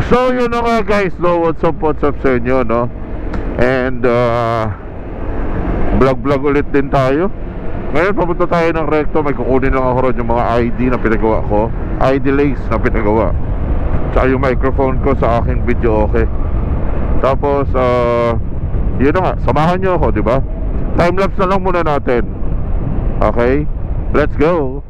So yun na nga guys, no, what's up sa inyo, no? And vlog ulit din tayo. Ngayon papunta tayo ng Recto. May kukunin lang ako ron yung mga ID na pinagawa ko, ID lace na pinagawa, tsaka yung microphone ko sa aking video, okay? Tapos yun na nga, samahan nyo ako, diba? Timelapse na lang muna natin. Okay, let's go.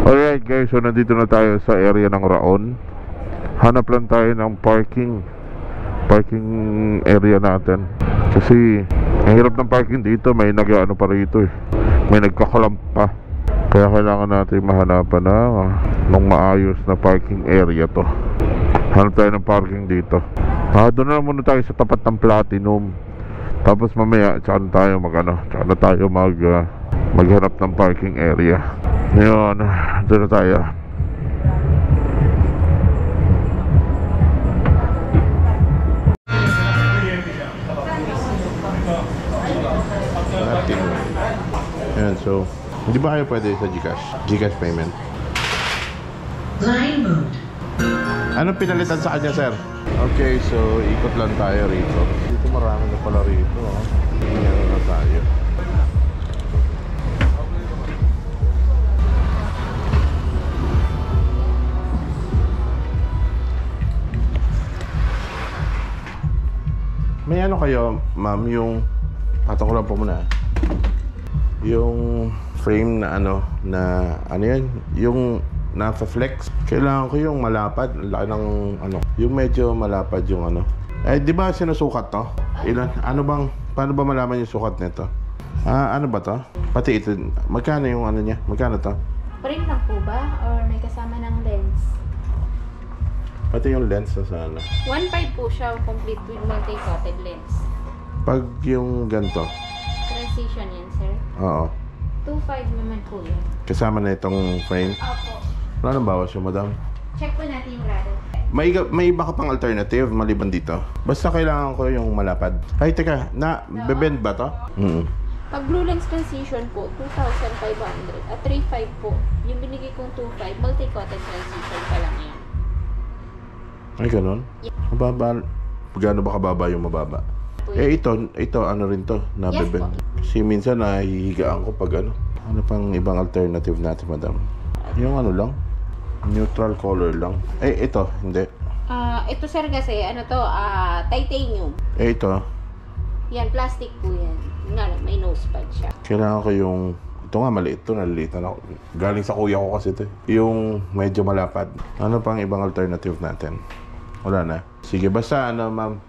Alright guys, so nandito na tayo sa area ng Raon. Hanap lang tayo ng parking area natin. Kasi ang hirap ng parking dito, may nag-ano pa rito eh. May nagkakalamp pa. Kaya kailangan natin mahanapan ng maayos na parking area to. Hanap tayo ng parking dito. Doon na muna tayo sa tapat ng Platinum. Tapos mamaya, tsaka na tayo maghanap ng parking area. Ngayon, doon na tayo. Ayan, so hindi ba kayo pwede sa Gcash payment? Line mode. Anong pinalitan sa kanya, sir? Okay, so ikot lang tayo rito. Dito marami na pala rito. Ngayon na tayo. May ano kayo, ma'am, yung patong ko lang po muna. Yung frame na ano yan, yung naka-flex. Kailangan ko yung malapad, laki ng ano, yung medyo malapad yung ano. Eh, di ba sinusukat to? Ilan? Paano ba malaman yung sukat nito? Ano ba to? Pati ito, magkano yung ano niya? Magkano to? Frame lang po ba? Or may kasama ng lens? Pati yung lens na sana. 1.5 po siya, complete with multi-coated lens. Pag yung ganito? Precision yan, sir? Oo. 2.5 naman po yan. Kasama na itong frame? Opo. Wala nang bawas yung madam? Check po natin yung radar. May iba ka pang alternative maliban dito? Basta kailangan ko yung malapad. Ay, teka, bebend ba to? Pag blue lens precision po, 2,500 at 3.5 po. Yung binigay kong 2.5, multi-coated precision pa lang yan. Ay, ganun? Yeah. Mababa. Gaano ba kababa yung mababa? Eh, ito ano rin to? Nabebend. Yes, kasi minsan nahihigaan ko pag ano. Ano pang ibang alternative natin, madam? Yung ano lang? Neutral color lang. Ito, hindi. Ito sir kasi, ano to, titanium. Ito. Yan, plastic po yan. Nga lang, may nose pad siya. Kailangan ko yung... Ito nga, maliit to. Nalilitan ako. Galing sa kuya ko kasi ito. Yung medyo malapad. Ano pang ibang alternative natin? Wala na. Sige, basta ano, ma'am.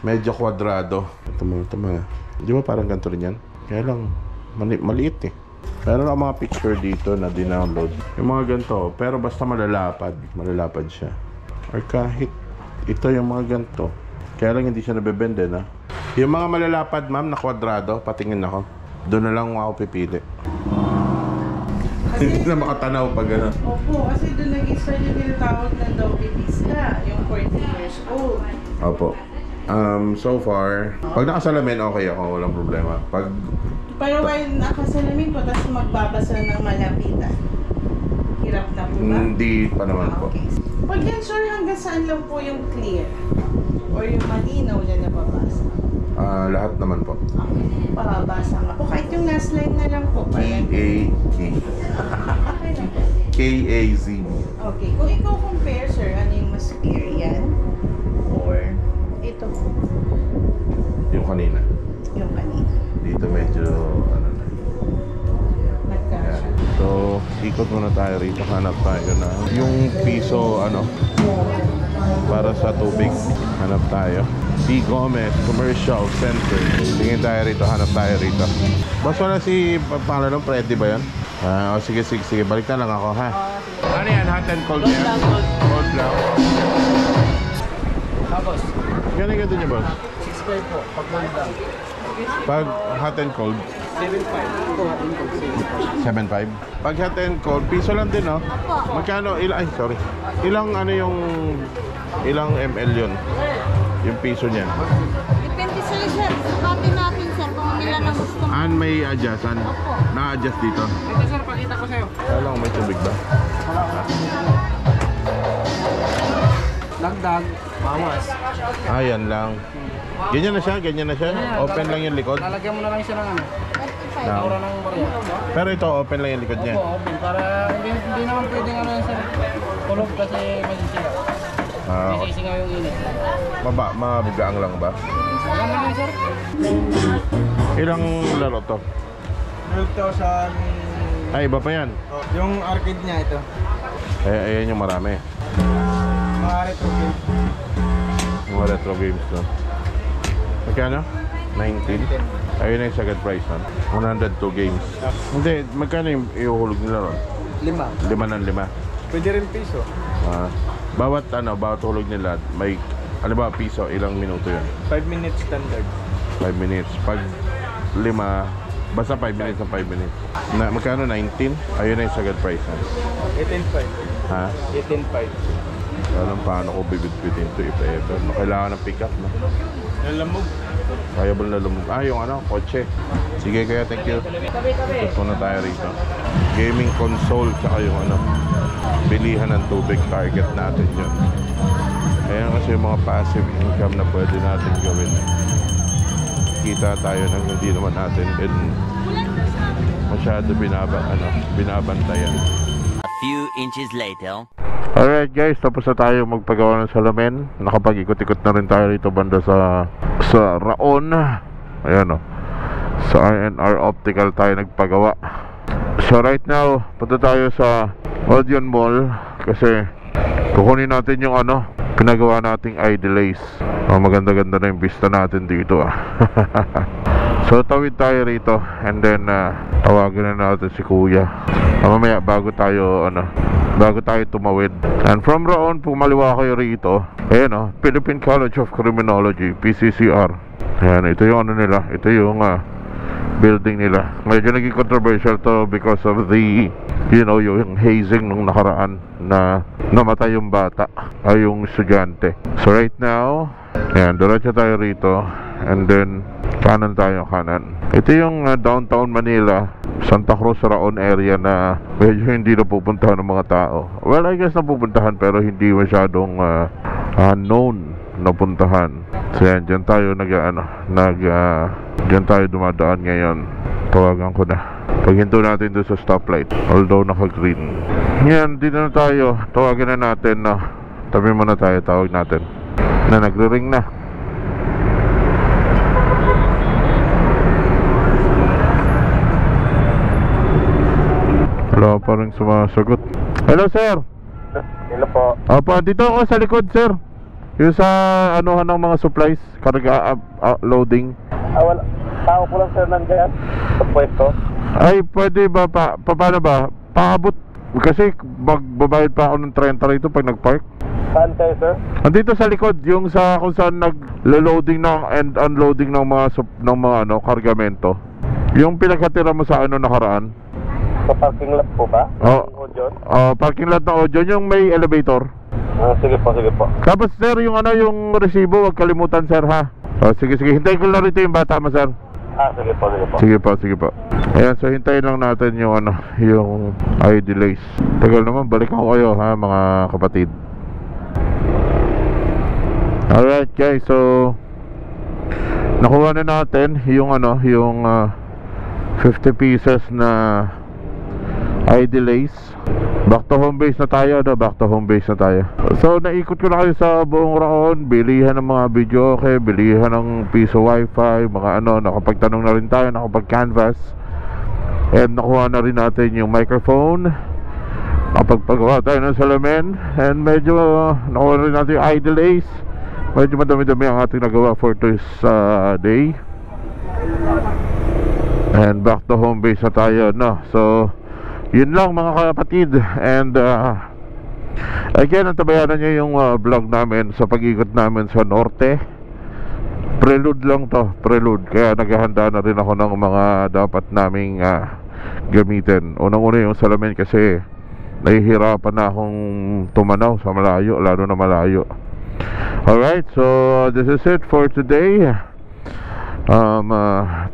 Medyo kwadrado. Ito mga. Di ba parang ganito rin yan? Kaya lang, maliit eh. Meron ako mga picture dito na dinownload. Yung mga ganito, pero basta malalapad. Malalapad siya. Or kahit ito yung mga ganito. Kaya lang hindi siya nabebende na. Yung mga malalapad, ma'am, na kwadrado, patingin ako. Doon na lang ako pipili. Hindi na makatanaw pag gano'n. Opo, kasi doon nag-start yung tinatawag ng Dobby Vista, yung 40 years old. Opo. So far, pag nakasalamin, okay ako. Walang problema. Pag... Pero while nakasalamin po, tapos magbabasa ng malapitan. Hirap na po ba? Hindi pa naman po. Okay. Pag yan, sure, hanggang saan lang po yung clear? Or yung malinaw niya nababasa? Lahat naman po. Okay. Pababasa nga po. Kahit yung last line na lang po. K-A-K. Okay lang po. K-A-Z. Okay. Kung ikaw compare, sir, ano yung mas clear yan? Or ito po? Yung kanina. Yung kanina. Dito medyo, ano na. Nagkasya. Yan. So, ikot muna tayo rito. Hanap tayo na yung piso, ano, para sa tubig. Hanap tayo. C. Gomez Commercial Center. Tingin tayo rito, hanap tayo rito. Boss, wala si pangalan ng Freddy ba yan? Sige. Balik na lang ako, ha? Ano yan? Hot and cold yan? Cold lang. Tapos, Ganun niyo, boss? 6.5 po, pag cold lang. Pag hot and cold, 7.5. Ito, hatin ko, 7.5. Pag hot and cold, piso lang din, no? Magkano? Ilang ano yung... Ilang ml yun? Yung piso niya. Depende sa'yo sir. Sukatin natin sir kung nila na gusto mo. May adjustan? Na-adjust dito? Ito sir, pakita ko sa'yo. Kala ko may tubig ba? Dagdag, bawas. Yan lang. Ganyan na siya? Open lang yung likod? Lalagyan mo na lang siya ng ano, 35. aura ng barya. Pero ito, open lang yung likod niya. Opo, open. Para hindi naman pwedeng ano yan sir. Kulog kasi masisira. Isisingaw yung init. Mabigaang lang ba? Maganda lang sir. Ilang laro to? 12,000. Iba pa yan. Yung arcade niya ito. Ayan yung marami. Mga retro game. Mga retro games to. Magkano? 19? Ayun na yung second price, no? 102 games. Hindi, magkano yung iuhulog nila ron? 5. 5 ng 5. Pwede rin piso. Bawat hulog nila, may, ano ba, piso, ilang minuto yun? 5 minutes standard. 5 minutes. Pag 5, basta 5 minutes ng 5 minutes. Magkano? 19? Ayun na yung second price, ha? 18.5. Ha? 18.5. Alam paano ko bibit-bitin to if ever. Kailangan ng pick up, no? Nalamog. Kaya ba na lumog? Yung ano, kotse. Sige, kaya thank you. Ikot muna tayo rito. Gaming console, tsaka yung ano, bilihan ng tubig, target natin yun. Ayan kasi yung mga passive income na pwede natin gawin. Kita tayo ng hindi naman natin masyado binabantayan. A few inches later. Alright guys, tapos na tayo magpagawa ng salamin. Nakapag-ikot-ikot na rin tayo rito banda sa Raon. Ayan o. Sa R&R Optical tayo nagpagawa. So right now, punta tayo sa Odeon Mall kasi kukunin natin yung ano, pinagawa nating Idolace. Maganda-ganda na yung vista natin dito So tawid tayo rito and then tawagan na natin si Kuya. Mamaya bago tayo tumawid. And from Raon, pumaliwa kayo rito. Ayan Philippine College of Criminology, PCCR. Ayan, ito yung ano nila. Ito yung building nila. Medyo naging controversial to because of the yung hazing nung nakaraan na namatay yung bata ay yung estudyante. So right now, ayan, diretso tayo rito and then kanan. Ito yung downtown Manila, Santa Cruz, Raon area na medyo hindi napupuntahan ng mga tao. Well, I guess napupuntahan pero hindi masyadong known na puntahan. So yan, dyan tayo diyan tayo dumadaan ngayon. Tawagan ko na. Paghinto natin doon sa stoplight, although naka-green. Yan, dito na tayo. Tawagan na natin na tabi muna tayo, tawag natin na nagre-ring na. Wala pa rin sumasagot. Hello sir. Hello po. Opo, dito ako sa likod sir. Yung sa anuhan ng mga supplies, karga loading. Wala. Tao ko lang sir nandiyan sa pwesto. Ay, pwede ba paano ba? Paabot kasi magbabayad pa ako ng 30 rito pag nag-park. Saan kayo sir? Andito sa likod, yung sa kung saan nag-loading ng and unloading ng mga kargamento. Yung pinagkatira mo sa nakaraan. Sa parking lot po ba? Oh, parking lot ng Ojon, yung may elevator. Sige po, sige po. Tapos sir, yung yung resibo, wag kalimutan sir ha. Sige, hintayin ko lang rito yung bata mo sir. Sige po, sige po. Sige po. Ayan, so hintayin lang natin yung yung ID delays. Tagal naman, balik ako kayo ha mga kapatid. Alright guys, so nakuha na natin yung yung 50 pieces na ID delays. Back to home base na tayo, back to home base na tayo. So naikot ko na kayo sa buong Raon, bilihan ng mga video, okay, bilihan ng piso wifi, mga nakapagtanong na rin tayo, nakapag-canvas. And nakuha na rin natin yung microphone, nakapagpagawa tayo ng salamin. And medyo nakuha na rin natin yung ID delays. Medyo madami-dami ang ating nagawa for this day. And back to home base na tayo, so yun lang mga kapatid. And again, antabayanan nyo yung vlog namin sa pag-ikot namin sa norte. Prelude lang to, prelude. Kaya naghahanda na rin ako ng mga dapat naming gamitin. Unang-una yung salamin kasi nahihirapan na akong tumanaw sa malayo, lalo na malayo. Alright, so this is it for today.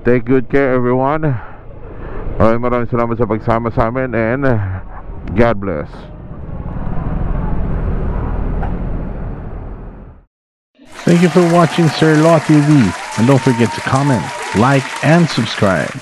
Take good care everyone. Maraming salamat sa pagsama sa amin, and God bless. Thank you for watching Sir Law TV, and don't forget to comment, like, and subscribe.